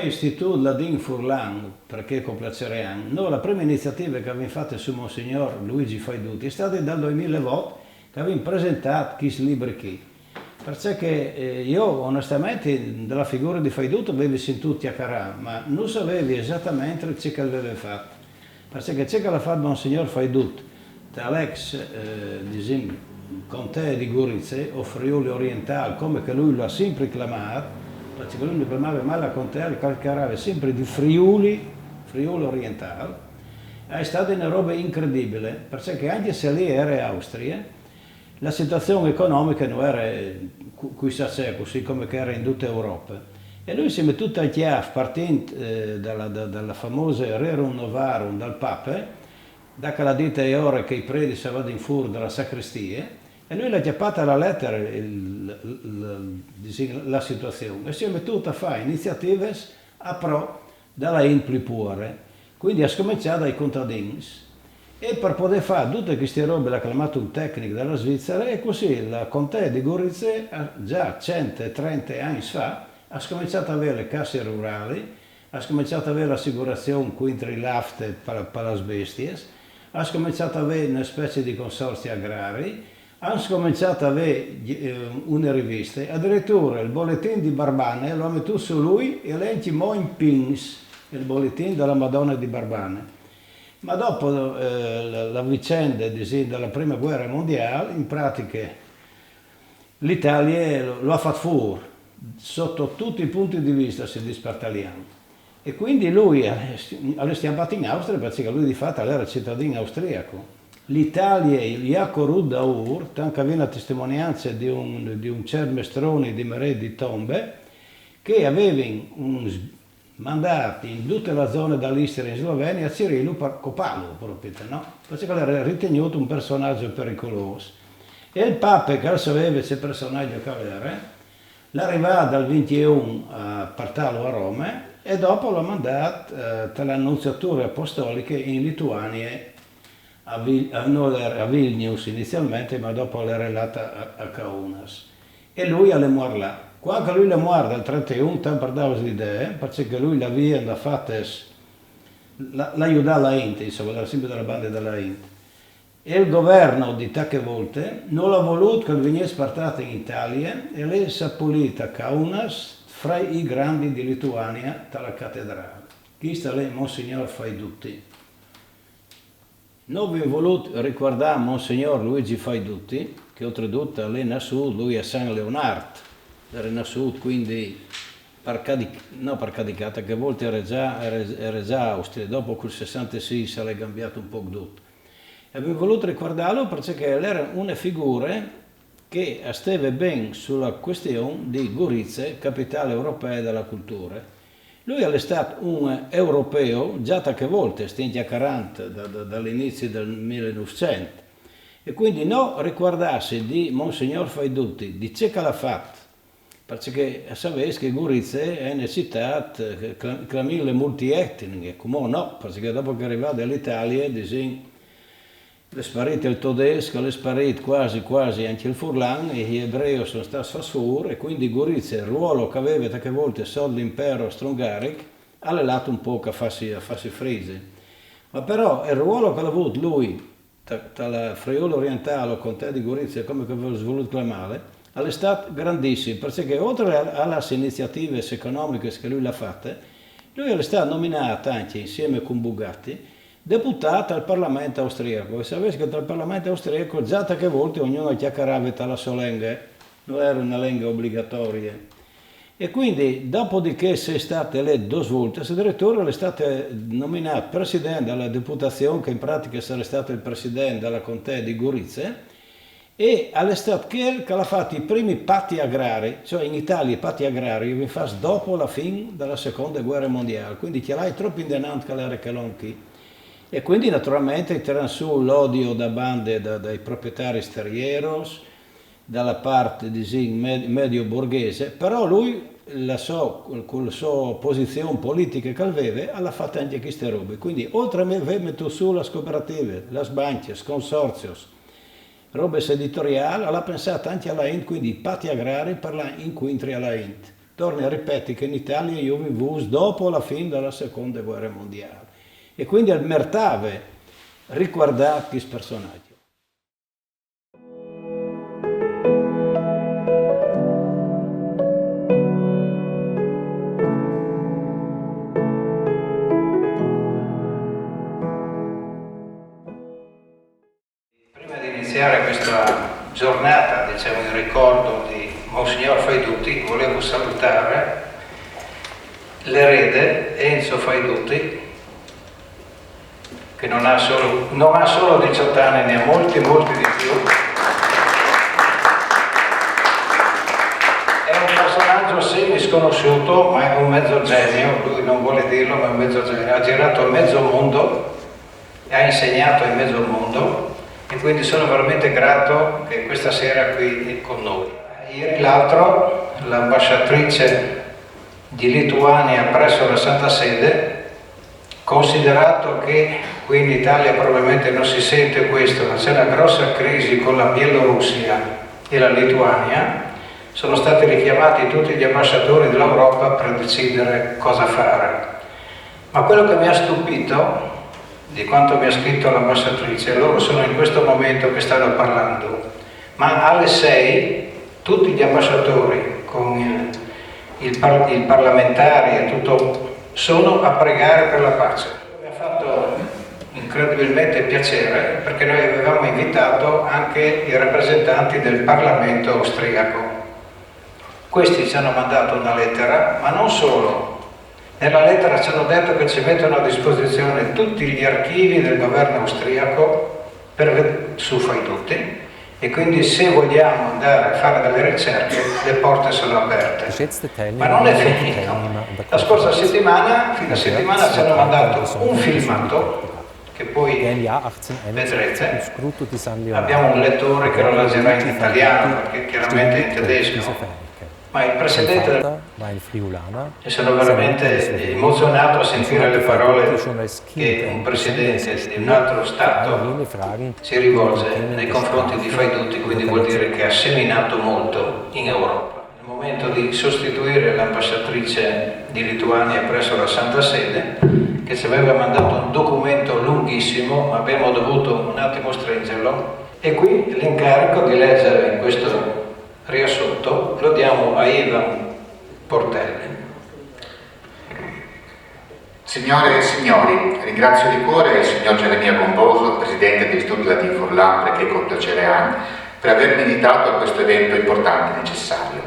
istituto Ladin Furlan, perché compiacerean, no, la prima iniziativa che abbiamo fatto su Monsignor Luigi Faiduti è stata dal 2008 che abbiamo presentato questi libri qui. Perché io onestamente della figura di Faiduti avevo sentito chiacchierare, ma non sapevo esattamente ciò che aveva fatto. Perché ciò che ha fatto Monsignor Faiduti dall'ex contea di Gorizia o Friuli Orientale, come che lui lo ha sempre chiamato, perché lui non chiamava mai la contea, li calcarava sempre di Friuli Orientale, è stata una roba incredibile, perché anche se lì era Austria, la situazione economica non era così come che era in tutta Europa. E lui si mette tutto al chiaf, partendo dalla famosa Rerum Novarum dal Papa, da che la dita è ora che i preti si vanno in fuori dalla sacrestia, e lui l'ha chiappata alla lettera la situazione. E si è mettuto a fare iniziative a pro della implipure. Quindi ha scominciato dai contadini. E per poter fare tutte queste robe l'ha chiamato un tecnico della Svizzera e così la contea di Gorizia già 130 anni fa ha cominciato ad avere le casse rurali, ha cominciato ad avere l'assicurazione contro i lafte per le bestie, ha cominciato ad avere una specie di consorzi agrari, ha cominciato ad avere una rivista, addirittura il bollettino di Barbane lo ha messo su lui e leggi mo in pins, il bollettino della Madonna di Barbane. Ma dopo la vicenda della prima guerra mondiale, in pratica l'Italia lo ha fatto fuori, sotto tutti i punti di vista si dice per italiano. E quindi lui è stato in Austria perché lui di fatto era cittadino austriaco. L'Italia gli ha corrutto da Ur, tanto che viene la testimonianza di un cermestrone di Mare di Tombe, che aveva mandati in tutta la zona dall'Istria in Slovenia a Cirillo per coparlo proprio, no? Perché era ritenuto un personaggio pericoloso. E il Papa, che sapeva questo personaggio che era, l'arrivava dal 21 a portarlo a Roma e dopo l'ha mandato tra le annunziature apostoliche in Lituania, a Vilnius inizialmente, ma dopo l'ha relata a Kaunas. E lui alle muore là. Quando lui la muore dal 31, tanto per dare l'idea, perché lui la via da fatta l'aiutava la Inti, insomma, era sempre della banda della Inti. E il governo di tante volte non l'ha voluto che venisse portato in Italia e lei si è pulita a Kaunas fra i grandi di Lituania dalla cattedrale. Qui sta lei, Monsignor Faiduti. Noi abbiamo voluto ricordare Monsignor Luigi Faiduti, che oltretutto lei è nato, lui è San Leonardo, era nato quindi per Cadicata, che a volte era già Austria, dopo col 66 si è cambiato un po' tutto. E abbiamo voluto ricordarlo perché era una figura che stava ben sulla questione di Gorizia, capitale europea della cultura. Lui è stato un europeo già tante volte, stinti 40 dall'inizio del 1900, e quindi no ricordarsi di Monsignor Faiduti, di ciò che l'ha fatto, perché sapete che Gorizia è una città clamile multietniche, come no, perché dopo che è arrivato dall'Italia, è sparito il tedesco, è sparito quasi anche il furlan, e gli ebrei sono stati sfasfur, e quindi Gorizia, il ruolo che aveva tante volte sotto l'impero austro-ungarico, ha levato un po' a farsi frisi. Ma però il ruolo che ha avuto lui, tra Friuli Orientale o Contea di Gorizia, come che avevo voluto chiamare, è stato grandissimo, perché oltre alle iniziative economiche che lui l'ha fatte, lui è stato nominato anche insieme con Bugatti deputato al Parlamento austriaco. E sapete che dal Parlamento austriaco già tante volte ognuno chiacchierava la sua lingua, non era una lingua obbligatoria. E quindi, dopodiché sei stato eletto 2 volte, addirittura è stato nominato presidente della deputazione, che in pratica sarebbe stato il presidente della contea di Gorizia, e all'estate che ha fatto i primi patti agrari, cioè in Italia i patti agrari vi fanno dopo la fine della seconda guerra mondiale, quindi ce l'hai troppo indenante che l'era che lonchi. E quindi naturalmente tirano su l'odio da bande dai proprietari sterieros, dalla parte medio borghese, però lui con la sua posizione politica che aveva, ha fatto anche queste robe. Quindi oltre a me metto su le cooperative, le banche, i consorzios, robe editoriali, ha pensato anche alla Int, quindi patti agrari per la incontri alla Int. Torni a ripetere che in Italia io vivo dopo la fine della seconda guerra mondiale. E quindi al mertave riguardare questi personaggi. Prima di iniziare questa giornata, diciamo, in ricordo di Monsignor Faidutti, volevo salutare l'erede Enzo Faidutti, che non ha solo 18 anni, ne ha molti di più. È un personaggio semi sconosciuto, ma è un mezzo genio, lui non vuole dirlo, ma è un mezzo genio. Ha girato mezzo mondo, ha insegnato in mezzo mondo, e quindi sono veramente grato che questa sera qui è con noi. Ieri l'altro, l'ambasciatrice di Lituania presso la Santa Sede, considerato che qui in Italia probabilmente non si sente questo, ma c'è una grossa crisi con la Bielorussia e la Lituania, sono stati richiamati tutti gli ambasciatori dell'Europa per decidere cosa fare. Ma quello che mi ha stupito di quanto mi ha scritto l'ambasciatrice, loro sono in questo momento che stanno parlando, ma alle 6 tutti gli ambasciatori con il parlamentari e tutto sono a pregare per la pace. Mi ha fatto incredibilmente piacere perché noi avevamo invitato anche i rappresentanti del Parlamento austriaco. Questi ci hanno mandato una lettera, ma non solo. Nella lettera ci hanno detto che ci mettono a disposizione tutti gli archivi del governo austriaco su Faidutti, e quindi se vogliamo andare a fare delle ricerche le porte sono aperte. Ma non è finito. La scorsa settimana, fine settimana, ci hanno mandato un filmato che poi vedrete. Abbiamo un lettore che lo leggerà in italiano perché chiaramente è in tedesco. Ma il Presidente e sono veramente emozionato a sentire le parole che un Presidente di un altro Stato si rivolge nei confronti di Faidutti, quindi vuol dire che ha seminato molto in Europa. Nel momento di sostituire l'ambasciatrice di Lituania presso la Santa Sede, che ci aveva mandato un documento lunghissimo, ma abbiamo dovuto un attimo stringerlo, e qui l'incarico di leggere in questo riassunto lo diamo a Ivan Portelli. Signore e signori, ringrazio di cuore il signor Geremia Gomboso, presidente dell'Istituto Latin for l'Ampre, che con piacere ha, per avermi invitato a questo evento importante e necessario.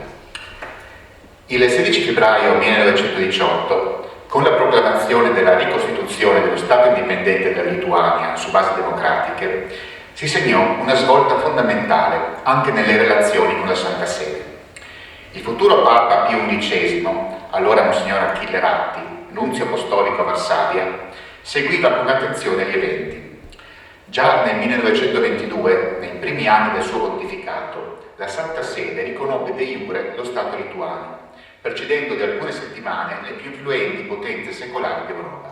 Il 16 febbraio 1918, con la proclamazione della ricostituzione dello Stato indipendente della Lituania su basi democratiche, si segnò una svolta fondamentale anche nelle relazioni con la Santa Sede. Il futuro Papa Pio XI, allora Monsignor Achille Ratti, nunzio apostolico a Varsavia, seguiva con attenzione gli eventi. Già nel 1922, nei primi anni del suo pontificato, la Santa Sede riconobbe de iure lo Stato lituano, precedendo di alcune settimane le più influenti potenze secolari d'Europa.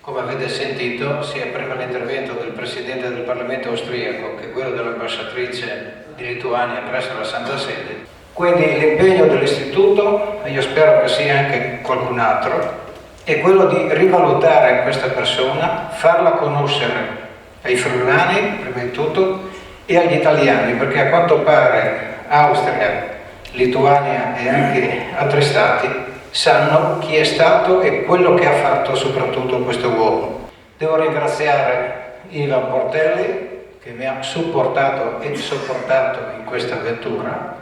Come avete sentito, sia prima l'intervento del Presidente del Parlamento austriaco che quello dell'ambasciatrice di Lituania presso la Santa Sede. Quindi l'impegno dell'Istituto, e io spero che sia anche qualcun altro, è quello di rivalutare questa persona, farla conoscere ai friulani, prima di tutto, e agli italiani, perché a quanto pare Austria, Lituania e anche altri stati sanno chi è stato e quello che ha fatto soprattutto questo uomo. Devo ringraziare Ivan Portelli che mi ha supportato e sopportato in questa avventura,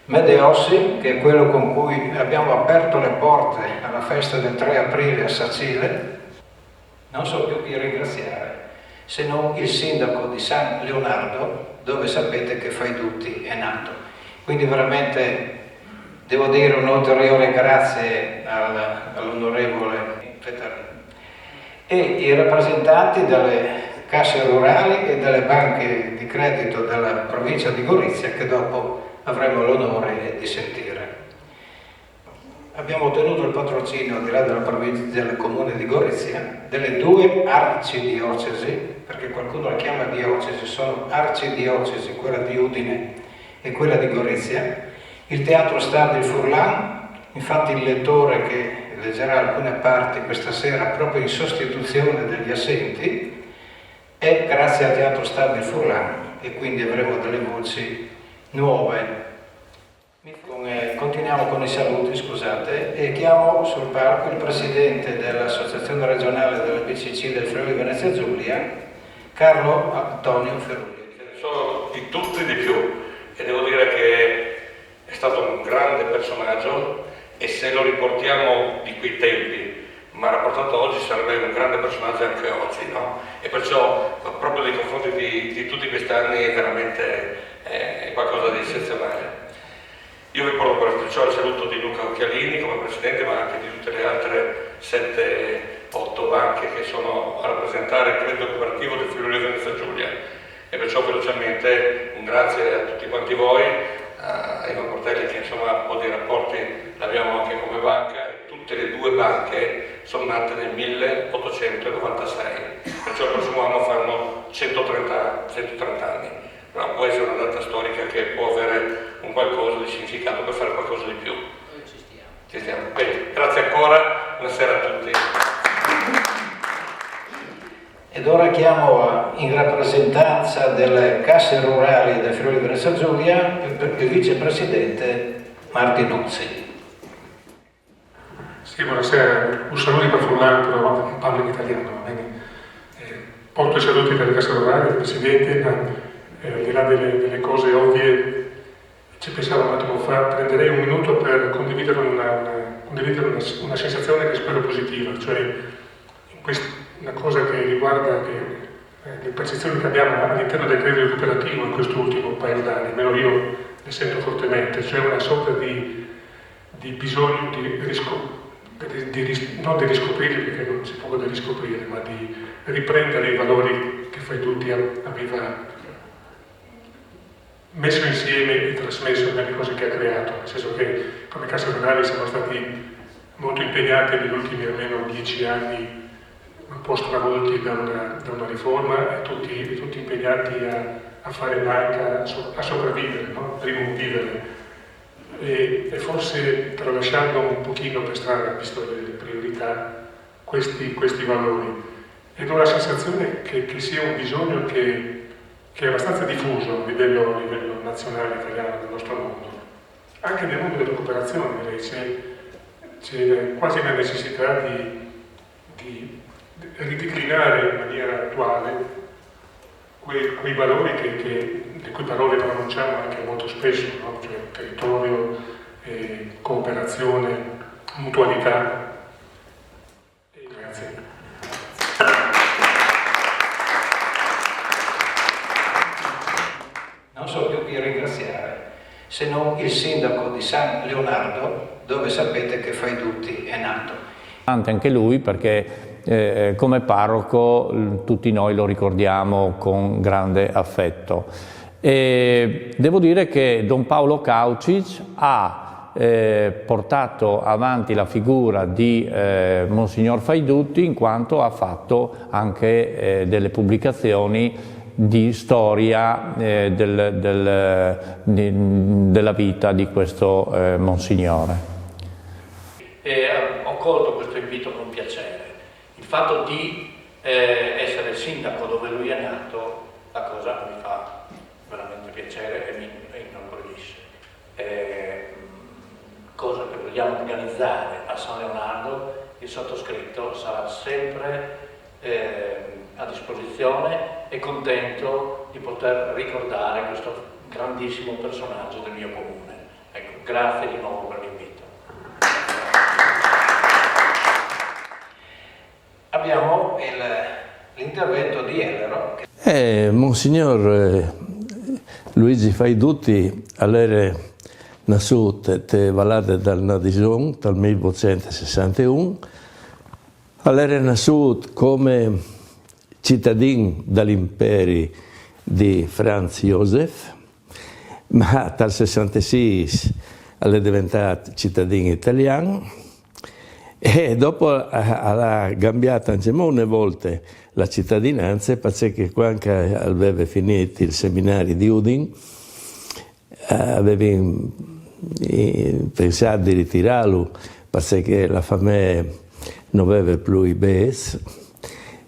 Medeossi che è quello con cui abbiamo aperto le porte alla festa del 3 aprile a Sacile. Non so più chi ringraziare se non il sindaco di San Leonardo, dove sapete che Faidutti è nato. Quindi veramente devo dire un ulteriore grazie all'onorevole Petarino e i rappresentanti delle casse rurali e delle banche di credito della provincia di Gorizia che dopo avremo l'onore di sentire. Abbiamo ottenuto il patrocinio al di là della provincia del comune di Gorizia delle due arcidiocesi, perché qualcuno la chiama diocesi, sono arcidiocesi, quella di Udine e quella di Gorizia, Il Teatro Star di Furlan, infatti il lettore che leggerà alcune parti questa sera proprio in sostituzione degli assenti, è grazie al Teatro Star di Furlan e quindi avremo delle voci nuove. Continuiamo con i saluti, scusate, e chiamo sul palco il presidente dell'Associazione regionale della BCC del Friuli Venezia Giulia, Carlo Antonio Ferruglia. Ce ne sono di tutti di più e devo dire che è stato un grande personaggio e se lo riportiamo di quei tempi, ma rapportato oggi sarebbe un grande personaggio anche oggi, no? E perciò proprio nei confronti di tutti questi anni è veramente qualcosa di eccezionale. Io vi porto perciò il saluto di Luca Occhialini come presidente, ma anche di tutte le altre 7-8 banche che sono a rappresentare il credito cooperativo del Friuli Venezia Giulia. E perciò velocemente un grazie a tutti quanti voi, a Ivan Portelli che insomma un po' di rapporti l'abbiamo anche come banca, e tutte le due banche sono nate nel 1896, perciò il prossimo anno fanno 130 anni. Però può essere una data storica che può avere un qualcosa di significato per fare qualcosa di più. Ci stiamo. Bene, grazie ancora, buonasera a tutti. Ed ora chiamo in rappresentanza delle casse rurali del Friuli Venezia Giulia il vicepresidente Martinuzzi. Sì, buonasera. Un saluto per Furlan, però parlo in italiano. Porto i saluti delle casse rurali, del presidente, al di là delle cose ovvie, ci pensavo un attimo fa, prenderei un minuto per condividere una sensazione che spero positiva, cioè una cosa che riguarda le percezioni che abbiamo all'interno del credito cooperativo in questo ultimo paio d'anni, almeno io ne sento fortemente, cioè una sorta di bisogno non di riscoprire, perché non si può riscoprire, ma di riprendere i valori che Faidutti aveva messo insieme e trasmesso nelle cose che ha creato, nel senso che come casse rurali siamo stati molto impegnati negli ultimi almeno 10 anni, un po' stravolti da una riforma, e tutti impegnati a fare banca, a sopravvivere, no? A rimonvivere. E forse tralasciando un pochino per strada, visto le priorità, questi valori. Ed ho la sensazione che sia un bisogno che è abbastanza diffuso a livello nazionale italiano del nostro mondo. Anche nel mondo della cooperazione c'è quasi la necessità di rideclinare in maniera attuale quei valori le cui parole pronunciamo anche molto spesso, no? Cioè territorio, cooperazione, mutualità. Grazie. Non so più chi ringraziare, se non il sindaco di San Leonardo, dove sapete che Faidutti è nato. Anche lui, perché come parroco tutti noi lo ricordiamo con grande affetto. E devo dire che Don Paolo Caucic ha portato avanti la figura di Monsignor Faidutti, in quanto ha fatto anche delle pubblicazioni di storia della vita di questo Monsignore. Ho colto questo invito con piacere. Il fatto di essere il sindaco dove lui è nato, la cosa mi fa veramente piacere e mi inorgoglisce. Cosa che vogliamo organizzare a San Leonardo, il sottoscritto sarà sempre a disposizione e contento di poter ricordare questo grandissimo personaggio del mio comune. Ecco, grazie di nuovo per l'invito. Abbiamo l'intervento di Elero. Monsignor Luigi Faidutti era nato a Vallada del Nadison nel 1861. Era nato come cittadino dell'impero di Franz Josef, ma dal 1966 è diventato cittadino italiano e dopo ha cambiato anche molte volte la cittadinanza, perché quando aveva finito il seminario di Udine aveva pensare di ritirarlo perché la famiglia non aveva più i bes.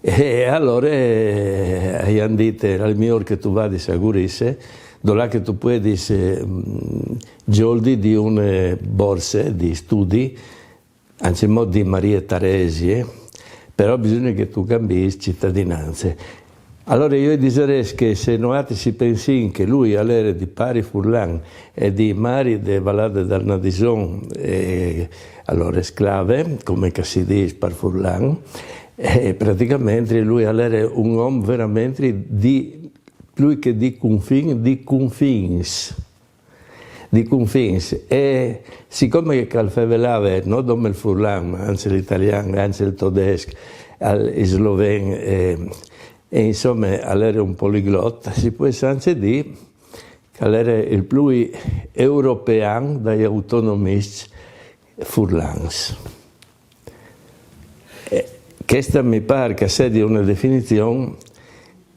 E allora hanno detto, è meglio che tu vada a Gurisse, dove che tu puoi giorni di una borsa di studi, anzi di Maria Teresie, però bisogna che tu cambi cittadinanze. Allora io direi che se noi si pensi che lui era di Pari Furlan e di Mari de Valade del Nadison, allora sclave, come si dice per Furlan, e praticamente lui era un uomo veramente più che di confins. E siccome che calfevelava non come il Furlan, ma anche l'italiano, anche il tedesco, il sloveno, e insomma era un poliglotta, si può anche dire che era il più europeo dagli autonomisti furlans. Questa mi pare che sia una definizione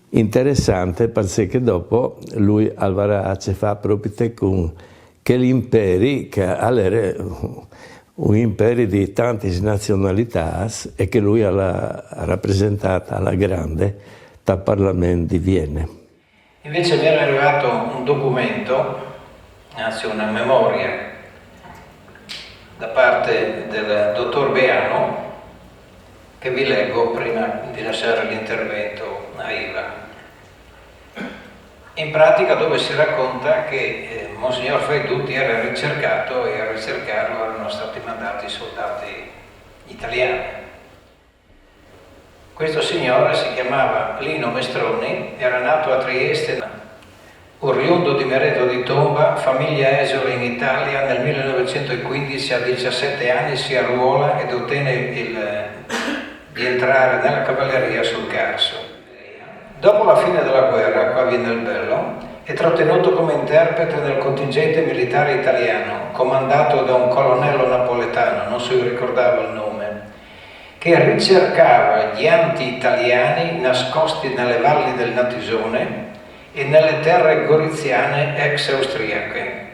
interessante perché dopo lui alvarà a fa proprio con che l'imperi che era un impero di tante nazionalità e che lui ha rappresentato alla grande dal Parlamento di Vienna. Invece mi era arrivato un documento, anzi una memoria, da parte del dottor Beano, che vi leggo prima di lasciare l'intervento a Iva. In pratica dove si racconta che Monsignor Faidutti era ricercato e a ricercarlo erano stati mandati soldati italiani. Questo signore si chiamava Lino Mestroni, era nato a Trieste, oriundo di Mereto di Tomba, famiglia esule in Italia. Nel 1915 a 17 anni si arruola ed ottenne di entrare nella cavalleria sul Carso. Dopo la fine della guerra, qua viene il bello, è trattenuto come interprete del contingente militare italiano, comandato da un colonnello napoletano, non si ricordava il nome, che ricercava gli anti-italiani nascosti nelle valli del Natisone e nelle terre goriziane ex austriache.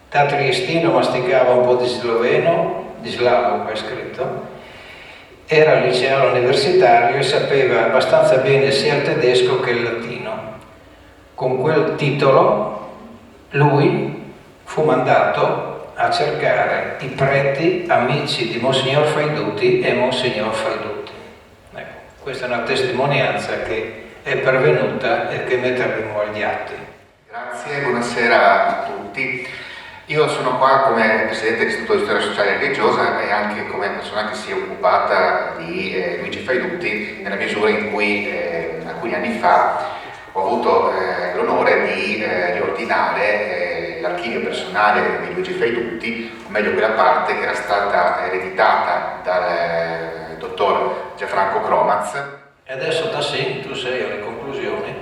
Da triestino masticava un po' di sloveno, di slavo è scritto, era liceale universitario e sapeva abbastanza bene sia il tedesco che il latino. Con quel titolo lui fu mandato a cercare i preti amici di Monsignor Faidutti e Monsignor Faidutti. Ecco, questa è una testimonianza che è pervenuta e che metteremo agli atti. Grazie, buonasera a tutti. Io sono qua come Presidente dell'Istituto di Storia Sociale e Religiosa e anche come persona che si è occupata di Luigi Faidutti, nella misura in cui alcuni anni fa ho avuto l'onore di riordinare l'archivio personale di Luigi Faidutti, o meglio quella parte che era stata ereditata dal dottor Gianfranco Cromaz. E adesso Tassin, tu sei alle conclusioni.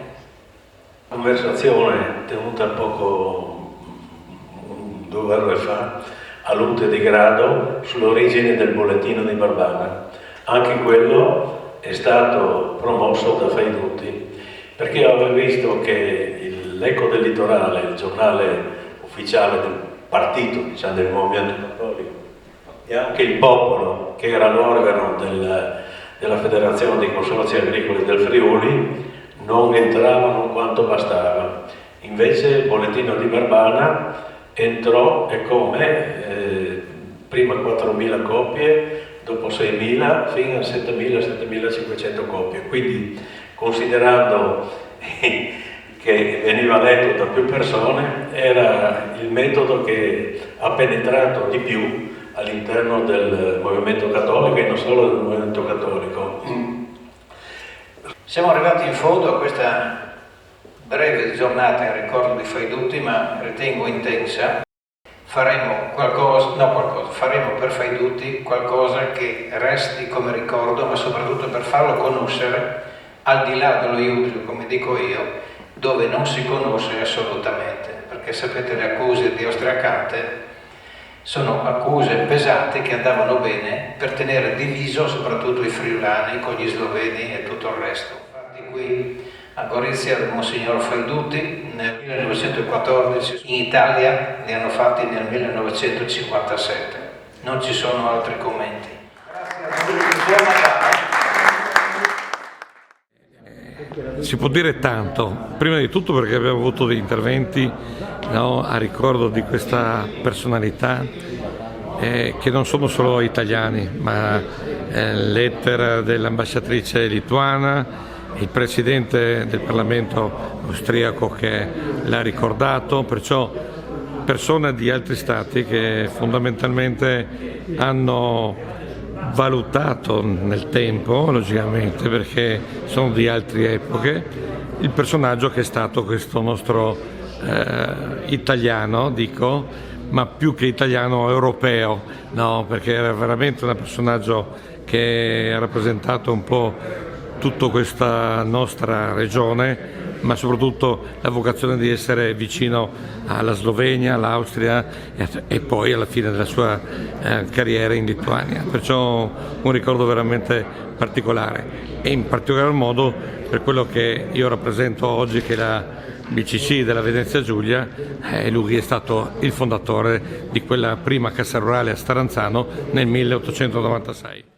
Conversazione tenuta poco 2 ore fa a Lute di Grado sull'origine del bollettino di Barbana. Anche quello è stato promosso da Faidutti, perché avevo visto che l'Eco del Litorale, il giornale ufficiale del partito, diciamo del Movimento Cattolico, e anche il Popolo, che era l'organo della Federazione dei Consorzi Agricoli del Friuli, non entravano quanto bastava. Invece il bollettino di Barbana entrò e come prima 4.000 copie, dopo 6.000 fino a 7.000-7.500 copie. Quindi, considerando che veniva letto da più persone, era il metodo che ha penetrato di più all'interno del movimento cattolico e non solo del movimento cattolico. Siamo arrivati in fondo a questa breve giornata in ricordo di Faidutti, ma ritengo intensa. Faremo per Faidutti qualcosa che resti come ricordo, ma soprattutto per farlo conoscere al di là dello Iudrio, come dico io, dove non si conosce assolutamente, perché sapete le accuse di Austriacate sono accuse pesanti che andavano bene per tenere diviso soprattutto i friulani con gli sloveni e tutto il resto. Infatti qui a Gorizia del Monsignor Felduti nel 1914, in Italia li hanno fatti nel 1957. Non ci sono altri commenti. Si può dire tanto, prima di tutto perché abbiamo avuto degli interventi, no, a ricordo di questa personalità che non sono solo italiani, ma lettera dell'ambasciatrice lituana, il presidente del Parlamento austriaco che l'ha ricordato, perciò persone di altri stati che fondamentalmente hanno valutato nel tempo, logicamente, perché sono di altre epoche, il personaggio che è stato questo nostro italiano, dico, ma più che italiano europeo, no, perché era veramente un personaggio che ha rappresentato un po' tutta questa nostra regione, ma soprattutto la vocazione di essere vicino alla Slovenia, all'Austria e poi alla fine della sua carriera in Lituania. Perciò un ricordo veramente particolare e in particolar modo per quello che io rappresento oggi, che è la BCC della Venezia Giulia. Lui è stato il fondatore di quella prima cassa rurale a Staranzano nel 1896.